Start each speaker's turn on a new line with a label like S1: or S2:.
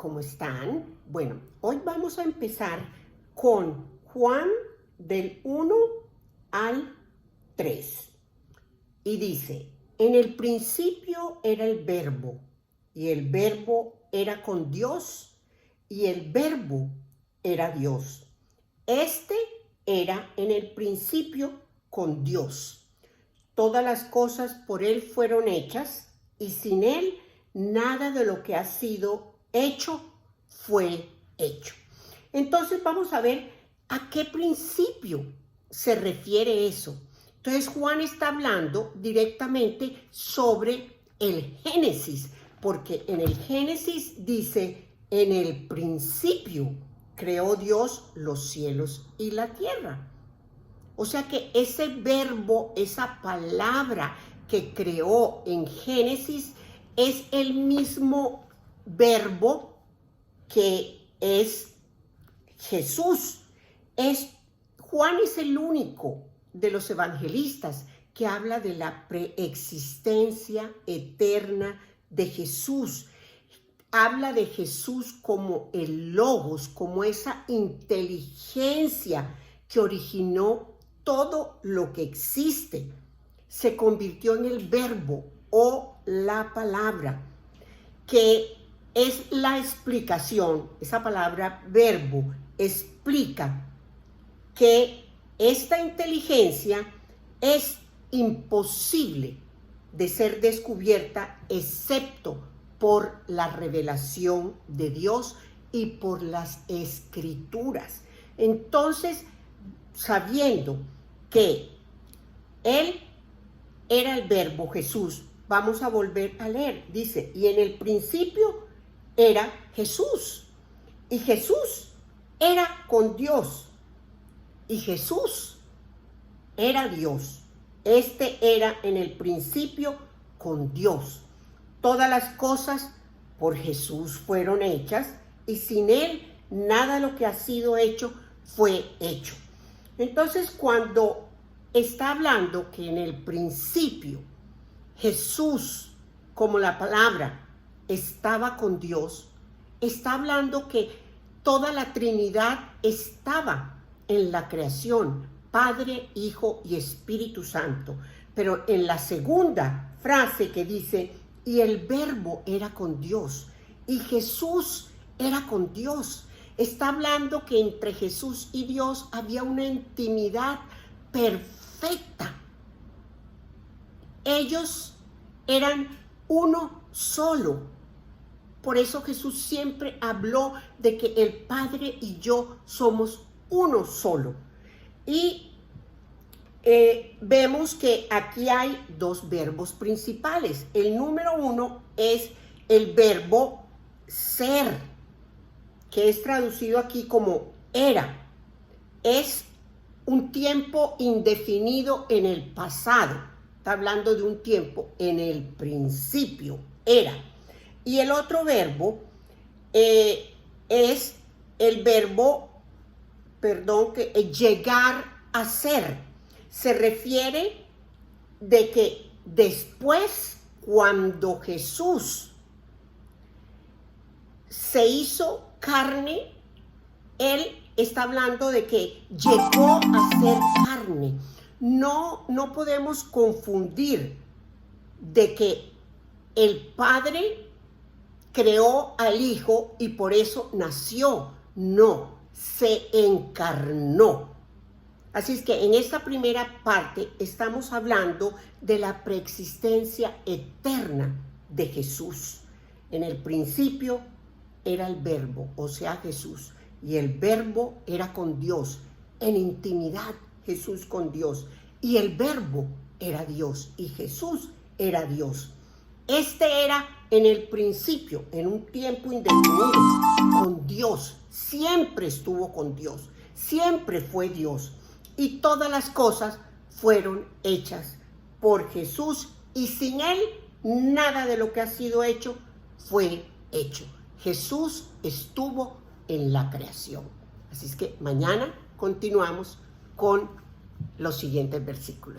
S1: ¿cómo están? Bueno, hoy vamos a empezar con Juan del 1 al 3. Y dice, en el principio era el verbo, y el verbo era con Dios, y el verbo era Dios. Este era en el principio con Dios. Todas las cosas por Él fueron hechas, y sin Él nada de lo que ha sido hecho fue hecho. Entonces vamos a ver a qué principio se refiere eso. Entonces Juan está hablando directamente sobre el Génesis, porque en el Génesis dice, en el principio creó Dios los cielos y la tierra. O sea que ese verbo, esa palabra que creó en Génesis es el mismo verbo que es Jesús. Juan es el único de los evangelistas que habla de la preexistencia eterna de Jesús. Habla de Jesús como el Logos, como esa inteligencia que originó todo lo que existe. Se convirtió en el verbo o la palabra, que es la explicación. Esa palabra verbo explica que esta inteligencia es imposible de ser descubierta excepto por la revelación de Dios y por las escrituras. Entonces, sabiendo que Él era el verbo, Jesús, vamos a volver a leer. Dice, y en el principio era Jesús, y Jesús era con Dios, y Jesús era Dios. Este era en el principio con Dios. Todas las cosas por Jesús fueron hechas, y sin Él nada de lo que ha sido hecho fue hecho. Entonces, cuando está hablando que en el principio Jesús, como la palabra, estaba con Dios, está hablando que toda la Trinidad estaba en la creación, Padre, Hijo y Espíritu Santo. Pero en la segunda frase que dice, y el verbo era con Dios, y Jesús era con Dios, está hablando que entre Jesús y Dios había una intimidad perfecta. Ellos eran uno solo. Por eso Jesús siempre habló de que el Padre y yo somos uno solo. Y vemos que aquí hay dos verbos principales. El número uno es el verbo ser, que es traducido aquí como era. Es un tiempo indefinido en el pasado. Está hablando de un tiempo en el principio, era. Y el otro verbo es el verbo, que llegar a ser. Se refiere de que después, cuando Jesús se hizo carne, Él está hablando de que llegó a ser carne. No podemos confundir de que el Padre creó al Hijo y por eso nació. No, se encarnó. Así es que en esta primera parte estamos hablando de la preexistencia eterna de Jesús. En el principio era el verbo, o sea Jesús, y el verbo era con Dios, en intimidad Jesús con Dios, y el verbo era Dios, y Jesús era Dios. Este era en el principio, en un tiempo indefinido, con Dios. Siempre estuvo con Dios, siempre fue Dios. Y todas las cosas fueron hechas por Jesús, y sin Él nada de lo que ha sido hecho fue hecho. Jesús estuvo en la creación. Así es que mañana continuamos con los siguientes versículos.